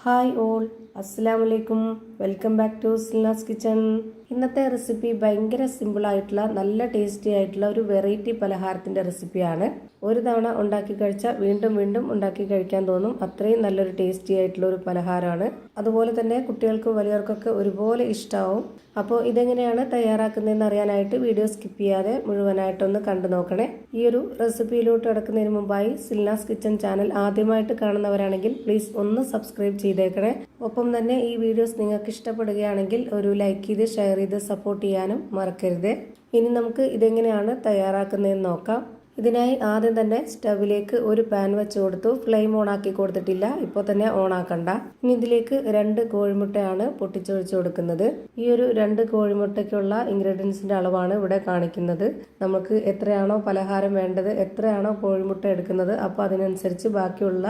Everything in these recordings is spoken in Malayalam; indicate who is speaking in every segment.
Speaker 1: ഹായ് ഓൾ, അസ്സലാമലൈക്കും. Welcome back to Silnas kitchen. ഇന്നത്തെ റെസിപ്പി ഭയങ്കര സിമ്പിളായിട്ടുള്ള നല്ല ടേസ്റ്റി ആയിട്ടുള്ള ഒരു വെറൈറ്റി പലഹാരത്തിൻ്റെ റെസിപ്പിയാണ്. ഒരു തവണ ഉണ്ടാക്കി കഴിച്ചാൽ വീണ്ടും വീണ്ടും ഉണ്ടാക്കി കഴിക്കാൻ തോന്നും. അത്രയും നല്ലൊരു ടേസ്റ്റി ആയിട്ടുള്ള ഒരു പലഹാരമാണ്. അതുപോലെ തന്നെ കുട്ടികൾക്കും വലിയവർക്കൊക്കെ ഒരുപോലെ ഇഷ്ടമാവും. അപ്പോൾ ഇതെങ്ങനെയാണ് തയ്യാറാക്കുന്നതെന്ന് അറിയാനായിട്ട് വീഡിയോ സ്കിപ്പ് ചെയ്യാതെ മുഴുവനായിട്ടൊന്ന് കണ്ടു നോക്കണേ. ഈ ഒരു റെസിപ്പിയിലോട്ട് കിടക്കുന്നതിന് മുമ്പായി സിൽനാസ് കിച്ചൺ ചാനൽ ആദ്യമായിട്ട് കാണുന്നവരാണെങ്കിൽ പ്ലീസ് ഒന്ന് സബ്സ്ക്രൈബ് ചെയ്തേക്കണേ. ഒപ്പം തന്നെ ഈ വീഡിയോസ് നിങ്ങൾക്ക് ഇഷ്ടപ്പെടുകയാണെങ്കിൽ ഒരു ലൈക്ക് ചെയ്ത് ഷെയർ ചെയ്ത് സപ്പോർട്ട് ചെയ്യാനും മറക്കരുത്. ഇനി നമുക്ക് ഇതെങ്ങനെയാണ് തയ്യാറാക്കുന്നതെന്ന് നോക്കാം. ഇതിനായി ആദ്യം തന്നെ സ്റ്റവിലേക്ക് ഒരു പാൻ വെച്ച് കൊടുത്തു. ഫ്ലെയിം ഓൺ ആക്കി കൊടുത്തിട്ടില്ല, ഇപ്പോൾ തന്നെ ഓൺ ആക്കണ്ട. ഇനി ഇതിലേക്ക് 2 കോഴിമുട്ടയാണ് പൊട്ടിച്ചൊഴിച്ചു കൊടുക്കുന്നത്. ഈ ഒരു 2 കോഴിമുട്ടയ്ക്കുള്ള ഇൻഗ്രീഡിയൻസിന്റെ അളവാണ് ഇവിടെ കാണിക്കുന്നത്. നമുക്ക് എത്രയാണോ പലഹാരം വേണ്ടത്, എത്രയാണോ കോഴിമുട്ട എടുക്കുന്നത്, അപ്പോൾ അതിനനുസരിച്ച് ബാക്കിയുള്ള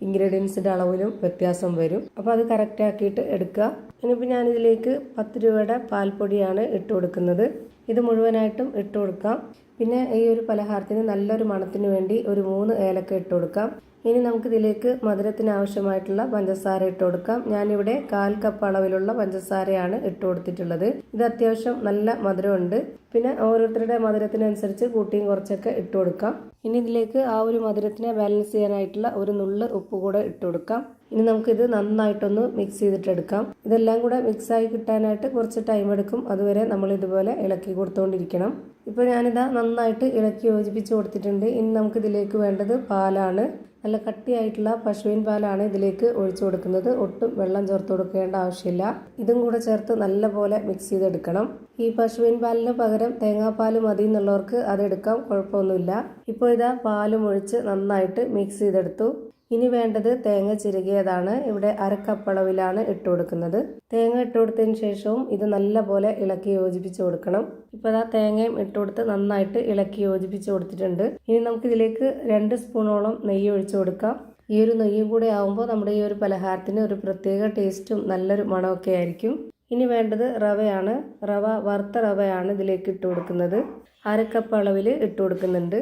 Speaker 1: ഇൻഗ്രീഡിയൻസിന്റെ അളവിലും വ്യത്യാസം വരും. അപ്പോൾ അത് കറക്റ്റ് ആക്കിയിട്ട് എടുക്കുക. ഇനിയിപ്പോൾ ഞാനിതിലേക്ക് 10 രൂപയുടെ പാൽപ്പൊടിയാണ് ഇട്ട് കൊടുക്കുന്നത്. ഇത് മുഴുവനായിട്ടും ഇട്ട് കൊടുക്കാം. പിന്നെ ഈ ഒരു പലഹാരത്തിന് നല്ലൊരു മണത്തിന് വേണ്ടി ഒരു 3 ഏലക്ക ഇട്ട് കൊടുക്കാം. ഇനി നമുക്കിതിലേക്ക് മധുരത്തിന് ആവശ്യമായിട്ടുള്ള പഞ്ചസാര ഇട്ട് കൊടുക്കാം. ഞാനിവിടെ 1/4 കപ്പ് അളവിലുള്ള പഞ്ചസാരയാണ് ഇട്ട് കൊടുത്തിട്ടുള്ളത്. ഇത് അത്യാവശ്യം നല്ല മധുരമുണ്ട്. പിന്നെ ഓരോരുത്തരുടെ മധുരത്തിനനുസരിച്ച് കൂട്ടിയും കുറച്ചൊക്കെ ഇട്ട് കൊടുക്കാം. ഇനി ഇതിലേക്ക് ആ ഒരു മധുരത്തിനെ ബാലൻസ് ചെയ്യാനായിട്ടുള്ള ഒരു നുള്ള് ഉപ്പ് കൂടെ ഇട്ട് കൊടുക്കാം. ഇനി നമുക്കിത് നന്നായിട്ടൊന്ന് മിക്സ് ചെയ്തിട്ടെടുക്കാം. ഇതെല്ലാം കൂടെ മിക്സായി കിട്ടാനായിട്ട് കുറച്ച് ടൈം എടുക്കും. അതുവരെ നമ്മൾ ഇതുപോലെ ഇളക്കി കൊടുത്തുകൊണ്ടിരിക്കണം. ഇപ്പോൾ ഞാനിതാ നന്നായിട്ട് ഇളക്കി യോജിപ്പിച്ച് കൊടുത്തിട്ടുണ്ട്. ഇനി നമുക്കിതിലേക്ക് വേണ്ടത് പാലാണ്. നല്ല കട്ടിയായിട്ടുള്ള പശുവിൻ പാലാണ് ഇതിലേക്ക് ഒഴിച്ചു കൊടുക്കുന്നത്. ഒട്ടും വെള്ളം ചേർത്ത് കൊടുക്കേണ്ട ആവശ്യമില്ല. ഇതും കൂടെ ചേർത്ത് നല്ലപോലെ മിക്സ് ചെയ്തെടുക്കണം. ഈ പശുവിൻ പാലിന് പകരം തേങ്ങാപ്പാൽ മതി എന്നുള്ളവർക്ക് അതെടുക്കാം, കുഴപ്പമൊന്നുമില്ല. ഇപ്പോൾ ഇതാ പാലും ഒഴിച്ച് നന്നായിട്ട് മിക്സ് ചെയ്തെടുത്തു. ഇനി വേണ്ടത് തേങ്ങ ചിരകിയതാണ്. ഇവിടെ 1/2 കപ്പ് അളവിലാണ് ഇട്ട് കൊടുക്കുന്നത്. തേങ്ങ ഇട്ട് കൊടുത്തതിന് ശേഷവും ഇത് നല്ലപോലെ ഇളക്കി യോജിപ്പിച്ച് കൊടുക്കണം. ഇപ്പോൾ ആ തേങ്ങയും ഇട്ട് കൊടുത്ത് നന്നായിട്ട് ഇളക്കി യോജിപ്പിച്ച് കൊടുത്തിട്ടുണ്ട്. ഇനി നമുക്കിതിലേക്ക് 2 സ്പൂണോളം നെയ്യ് ഒഴിച്ചു കൊടുക്കാം. ഈ ഒരു നെയ്യും കൂടെ ആവുമ്പോൾ നമ്മുടെ ഈ ഒരു പലഹാരത്തിന് ഒരു പ്രത്യേക ടേസ്റ്റും നല്ലൊരു മണമൊക്കെ ആയിരിക്കും. ഇനി വേണ്ടത് റവയാണ്. വറുത്ത റവയാണ് ഇതിലേക്ക് ഇട്ട് കൊടുക്കുന്നത്. 1/2 കപ്പ് അളവിൽ ഇട്ട് കൊടുക്കുന്നുണ്ട്.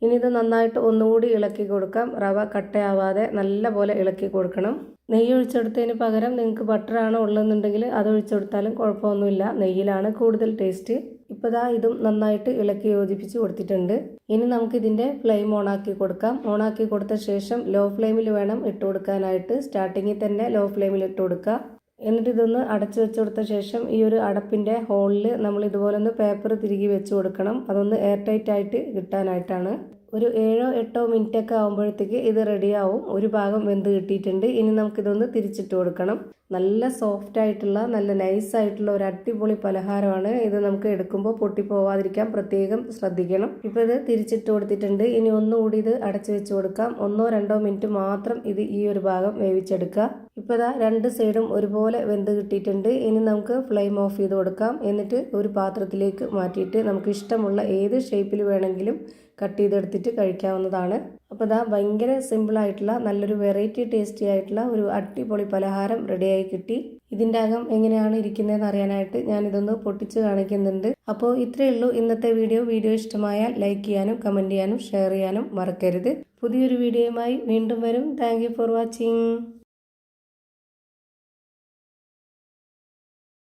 Speaker 1: ഇനി ഇത് നന്നായിട്ട് ഒന്നുകൂടി ഇളക്കി കൊടുക്കാം. റവ കട്ടയാവാതെ നല്ല പോലെ ഇളക്കി കൊടുക്കണം. നെയ്യ് ഒഴിച്ചെടുത്തതിന് പകരം നിങ്ങൾക്ക് ബട്ടറാണോ ഉള്ളതെന്നുണ്ടെങ്കിൽ അത് ഒഴിച്ചെടുത്താലും കുഴപ്പമൊന്നുമില്ല. നെയ്യിലാണ് കൂടുതൽ ടേസ്റ്റ്. ഇപ്പോൾ ഇതും നന്നായിട്ട് ഇളക്കി യോജിപ്പിച്ച് കൊടുത്തിട്ടുണ്ട്. ഇനി നമുക്കിതിൻ്റെ ഫ്ലെയിം ഓണാക്കി കൊടുക്കാം. ഓണാക്കി കൊടുത്ത ശേഷം ലോ ഫ്ലെയിമിൽ വേണം ഇട്ട് കൊടുക്കാനായിട്ട്. സ്റ്റാർട്ടിങ്ങിൽ തന്നെ ലോ ഫ്ലെയിമിൽ ഇട്ട് കൊടുക്കുക. എന്നിട്ട് ഇതൊന്ന് അടച്ചു വെച്ച് കൊടുത്ത ശേഷം ഈ ഒരു അടപ്പിൻ്റെ ഹോളിൽ നമ്മൾ ഇതുപോലെ ഒന്ന് പേപ്പർ തിരികെ വെച്ച് കൊടുക്കണം. അതൊന്ന് എയർ ടൈറ്റ് ആയിട്ട് കിട്ടാനായിട്ടാണ്. ഒരു 7-8 മിനിറ്റ് ഒക്കെ ആകുമ്പോഴത്തേക്ക് ഇത് റെഡിയാവും. ഒരു ഭാഗം വെന്ത് കിട്ടിയിട്ടുണ്ട്. ഇനി നമുക്കിതൊന്ന് തിരിച്ചിട്ട് കൊടുക്കണം. നല്ല സോഫ്റ്റ് ആയിട്ടുള്ള നല്ല നൈസായിട്ടുള്ള ഒരു അടിപൊളി പലഹാരമാണ്. ഇത് നമുക്ക് എടുക്കുമ്പോൾ പൊട്ടിപ്പോവാതിരിക്കാൻ പ്രത്യേകം ശ്രദ്ധിക്കണം. ഇപ്പോൾ ഇത് തിരിച്ചിട്ട് കൊടുത്തിട്ടുണ്ട്. ഇനി ഒന്നുകൂടി ഇത് അടച്ചു വെച്ച് കൊടുക്കാം. 1-2 മിനിറ്റ് മാത്രം ഇത് ഈ ഒരു ഭാഗം വേവിച്ചെടുക്കുക. ഇപ്പോൾ 2 സൈഡും ഒരുപോലെ വെന്ത് കിട്ടിയിട്ടുണ്ട്. ഇനി നമുക്ക് ഫ്ലെയിം ഓഫ് ചെയ്ത് കൊടുക്കാം. എന്നിട്ട് ഒരു പാത്രത്തിലേക്ക് മാറ്റിയിട്ട് നമുക്ക് ഇഷ്ടമുള്ള ഏത് ഷേപ്പിൽ വേണമെങ്കിലും കട്ട് ചെയ്തെടുത്തിട്ട് കഴിക്കാവുന്നതാണ്. അപ്പോൾ ഭയങ്കര സിമ്പിളായിട്ടുള്ള നല്ലൊരു വെറൈറ്റി ടേസ്റ്റി ആയിട്ടുള്ള ഒരു അടിപൊളി പലഹാരം റെഡിയായി കിട്ടി. ഇതിൻ്റെ അകം എങ്ങനെയാണ് ഇരിക്കുന്നതെന്ന് അറിയാനായിട്ട് ഞാനിതൊന്ന് പൊട്ടിച്ച് കാണിക്കുന്നുണ്ട്. അപ്പോൾ ഇത്രയേ ഉള്ളൂ ഇന്നത്തെ വീഡിയോ ഇഷ്ടമായാൽ ലൈക്ക് ചെയ്യാനും കമൻറ്റ് ചെയ്യാനും ഷെയർ ചെയ്യാനും മറക്കരുത്. പുതിയൊരു വീഡിയോയുമായി വീണ്ടും വരും. Thank you for watching.